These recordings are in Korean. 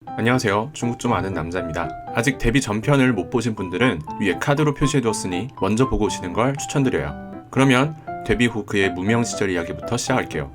안녕하세요. 중국 좀 아는 남자입니다. 아직 데뷔 전편을 못 보신 분들은 위에 카드로 표시해두었으니 먼저 보고 오시는 걸 추천드려요. 그러면 데뷔 후 그의 무명 시절 이야기부터 시작할게요.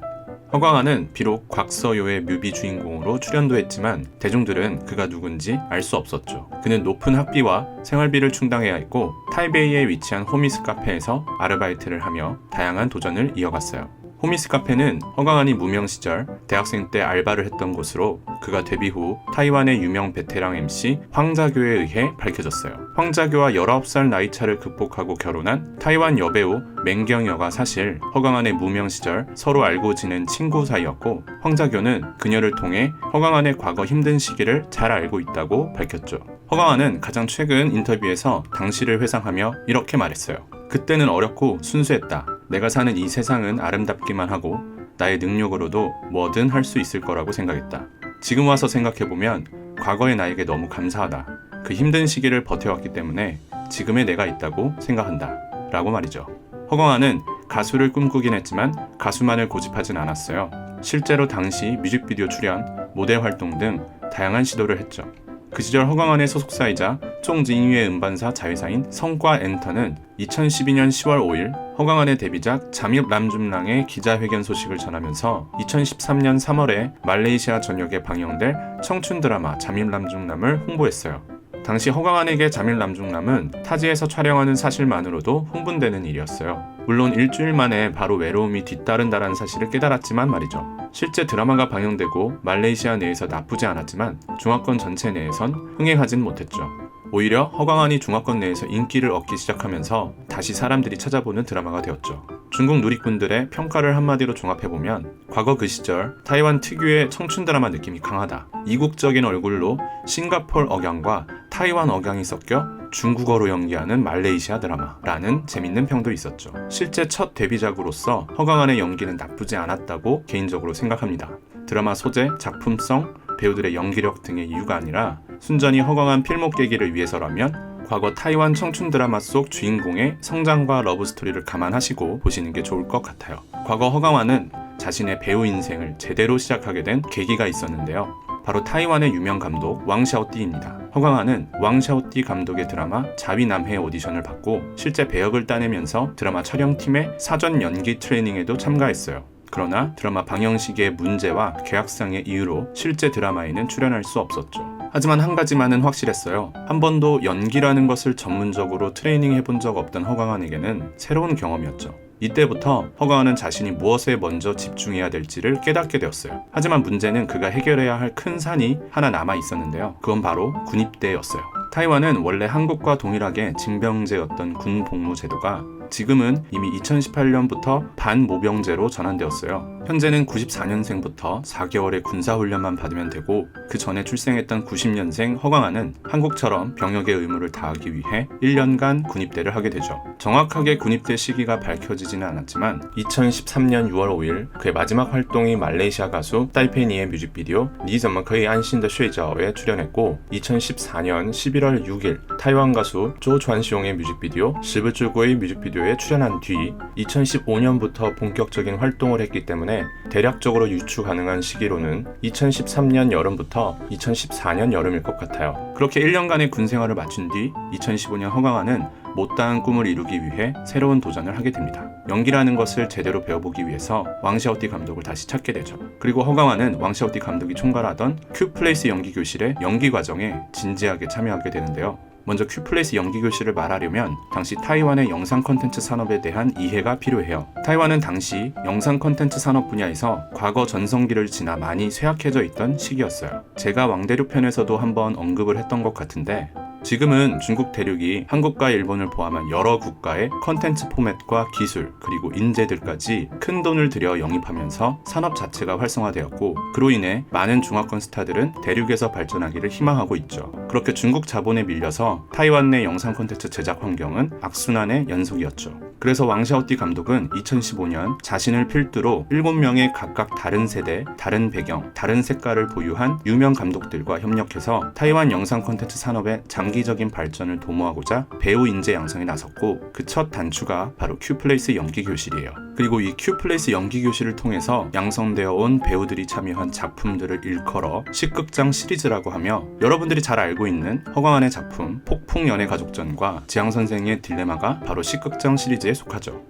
허광한은 비록 곽서요의 뮤비 주인공으로 출연도 했지만 대중들은 그가 누군지 알 수 없었죠. 그는 높은 학비와 생활비를 충당해야 했고 타이베이에 위치한 호미스 카페에서 아르바이트를 하며 다양한 도전을 이어갔어요. 호미스 카페는 허광한이 무명 시절 대학생 때 알바를 했던 곳으로 그가 데뷔 후 타이완의 유명 베테랑 MC 황자교에 의해 밝혀졌어요. 황자교와 19살 나이차를 극복하고 결혼한 타이완 여배우 맹경여가 사실 허광한의 무명 시절 서로 알고 지낸 친구 사이였고 황자교는 그녀를 통해 허광한의 과거 힘든 시기를 잘 알고 있다고 밝혔죠. 허광한은 가장 최근 인터뷰에서 당시를 회상하며 이렇게 말했어요. 그때는 어렵고 순수했다. 내가 사는 이 세상은 아름답기만 하고 나의 능력으로도 뭐든 할 수 있을 거라고 생각했다. 지금 와서 생각해보면 과거의 나에게 너무 감사하다. 그 힘든 시기를 버텨왔기 때문에 지금의 내가 있다고 생각한다. 라고 말이죠. 허광한은 가수를 꿈꾸긴 했지만 가수만을 고집하진 않았어요. 실제로 당시 뮤직비디오 출연, 모델 활동 등 다양한 시도를 했죠. 그 시절 허광한의 소속사이자 총징유의 음반사 자회사인 성과엔터는 2012년 10월 5일 허광한의 데뷔작 자밀람줌랑의 기자회견 소식을 전하면서 2013년 3월에 말레이시아 전역에 방영될 청춘 드라마 자밀람줌람을 홍보했어요. 당시 허광한에게 자밀람줌람은 타지에서 촬영하는 사실만으로도 흥분되는 일이었어요. 물론 일주일 만에 바로 외로움이 뒤따른다는 사실을 깨달았지만 말이죠. 실제 드라마가 방영되고 말레이시아 내에서 나쁘지 않았지만 중화권 전체 내에선 흥행하진 못했죠. 오히려 허광한이 중화권 내에서 인기를 얻기 시작하면서 다시 사람들이 찾아보는 드라마가 되었죠. 중국 누리꾼들의 평가를 한마디로 종합해보면 과거 그 시절 타이완 특유의 청춘 드라마 느낌이 강하다. 이국적인 얼굴로 싱가포르 억양과 타이완 억양이 섞여 중국어로 연기하는 말레이시아 드라마라는 재밌는 평도 있었죠. 실제 첫 데뷔작으로서 허광한의 연기는 나쁘지 않았다고 개인적으로 생각합니다. 드라마 소재, 작품성, 배우들의 연기력 등의 이유가 아니라 순전히 허광한 필목 깨기를 위해서라면 과거 타이완 청춘 드라마 속 주인공의 성장과 러브 스토리를 감안하시고 보시는 게 좋을 것 같아요. 과거 허광한은 자신의 배우 인생을 제대로 시작하게 된 계기가 있었는데요. 바로 타이완의 유명 감독 왕샤오띠입니다. 허광한은 왕샤오띠 감독의 드라마 자위남해 오디션을 받고 실제 배역을 따내면서 드라마 촬영팀의 사전 연기 트레이닝에도 참가했어요. 그러나 드라마 방영 시기의 문제와 계약상의 이유로 실제 드라마에는 출연할 수 없었죠. 하지만 한 가지만은 확실했어요. 한 번도 연기라는 것을 전문적으로 트레이닝 해본 적 없던 허광한에게는 새로운 경험이었죠. 이때부터 허광한은 자신이 무엇에 먼저 집중해야 될지를 깨닫게 되었어요. 하지만 문제는 그가 해결해야 할 큰 산이 하나 남아 있었는데요. 그건 바로 군입대였어요. 타이완은 원래 한국과 동일하게 징병제였던 군복무 제도가 지금은 이미 2018년부터 반모병제로 전환되었어요. 현재는 94년생부터 4개월의 군사훈련만 받으면 되고 그 전에 출생했던 90년생 허광한은 한국처럼 병역의 의무를 다하기 위해 1년간 군입대를 하게 되죠. 정확하게 군입대 시기가 밝혀지지는 않았지만 2013년 6월 5일 그의 마지막 활동이 말레이시아 가수 타이페니의 뮤직비디오 니怎么可以安心地睡觉에 출연했고 2014년 11월 6일 타이완 가수 조传雄의 뮤직비디오 十不之归 뮤직비디오에 출연한 뒤 2015년부터 본격적인 활동을 했기 때문에 대략적으로 유추 가능한 시기로는 2013년 여름부터 2014년 여름일 것 같아요. 그렇게 1년간의 군 생활을 마친 뒤 2015년 허광한은 못다한 꿈을 이루기 위해 새로운 도전을 하게 됩니다. 연기라는 것을 제대로 배워보기 위해서 왕샤오띠 감독을 다시 찾게 되죠. 그리고 허광한은 왕샤오띠 감독이 총괄하던 큐플레이스 연기교실의 연기 과정에 진지하게 참여하게 되는데요. 먼저 큐플레이스 연기교실을 말하려면 당시 타이완의 영상 콘텐츠 산업에 대한 이해가 필요해요. 타이완은 당시 영상 콘텐츠 산업 분야에서 과거 전성기를 지나 많이 쇠약해져 있던 시기였어요. 제가 왕대륙 편에서도 한번 언급을 했던 것 같은데 지금은 중국 대륙이 한국과 일본을 포함한 여러 국가의 컨텐츠 포맷과 기술 그리고 인재들까지 큰 돈을 들여 영입하면서 산업 자체가 활성화되었고 그로 인해 많은 중화권 스타들은 대륙에서 발전하기를 희망하고 있죠. 그렇게 중국 자본에 밀려서 타이완 내 영상 콘텐츠 제작 환경은 악순환의 연속이었죠. 그래서 왕샤오띠 감독은 2015년 자신을 필두로 7명의 각각 다른 세대, 다른 배경, 다른 색깔을 보유한 유명 감독들과 협력해서 타이완 영상 콘텐츠 산업의 장기적인 발전을 도모하고자 배우 인재 양성에 나섰고, 그 첫 단추가 바로 큐플레이스 연기교실이에요. 그리고 이 큐플레이스 연기교실을 통해서 양성되어 온 배우들이 참여한 작품들을 일컬어 식극장 시리즈라고 하며, 여러분들이 잘 알고 있는 허광한의 작품 폭풍연애가족전과 지향선생의 딜레마가 바로 식극장 시리즈에 속하죠.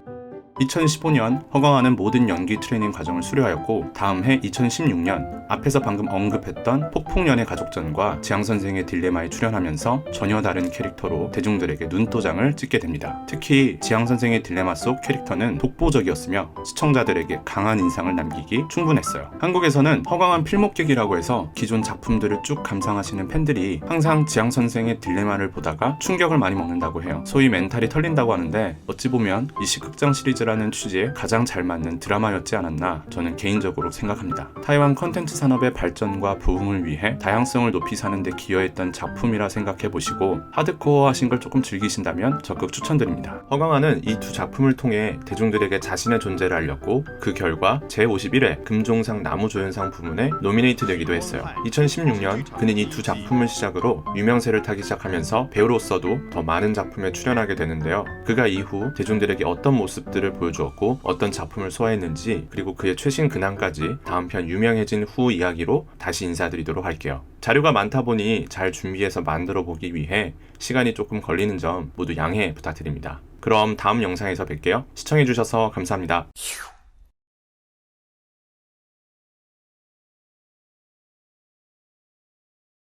2015년 허광한은 모든 연기 트레이닝 과정을 수료하였고, 다음 해 2016년 앞에서 방금 언급했던 폭풍연애 가족전과 지향선생의 딜레마에 출연하면서 전혀 다른 캐릭터로 대중들에게 눈도장을 찍게 됩니다. 특히 지향선생의 딜레마 속 캐릭터는 독보적이었으며 시청자들에게 강한 인상을 남기기 충분했어요. 한국에서는 허광한 필목객이라고 해서 기존 작품들을 쭉 감상하시는 팬들이 항상 지향선생의 딜레마를 보다가 충격을 많이 먹는다고 해요. 소위 멘탈이 털린다고 하는데, 어찌 보면 이 식극장 시리즈 라는 취지에 가장 잘 맞는 드라마였지 않았나 저는 개인적으로 생각합니다. 타이완 컨텐츠 산업의 발전과 부흥을 위해 다양성을 높이 사는 데 기여했던 작품이라 생각해 보시고, 하드코어 하신 걸 조금 즐기신다면 적극 추천드립니다. 허광한은 이 두 작품을 통해 대중들에게 자신의 존재를 알렸고, 그 결과 제51회 금종상 나무조연상 부문에 노미네이트 되기도 했어요. 2016년 그는 이 두 작품을 시작으로 유명세를 타기 시작하면서 배우로서도 더 많은 작품에 출연하게 되는데요. 그가 이후 대중들에게 어떤 모습들을 보여주었고 어떤 작품을 소화했는지, 그리고 그의 최신 근황까지 다음 편 유명해진 후 이야기로 다시 인사드리도록 할게요. 자료가 많다 보니 잘 준비해서 만들어 보기 위해 시간이 조금 걸리는 점 모두 양해 부탁드립니다. 그럼 다음 영상에서 뵐게요. 시청해주셔서 감사합니다.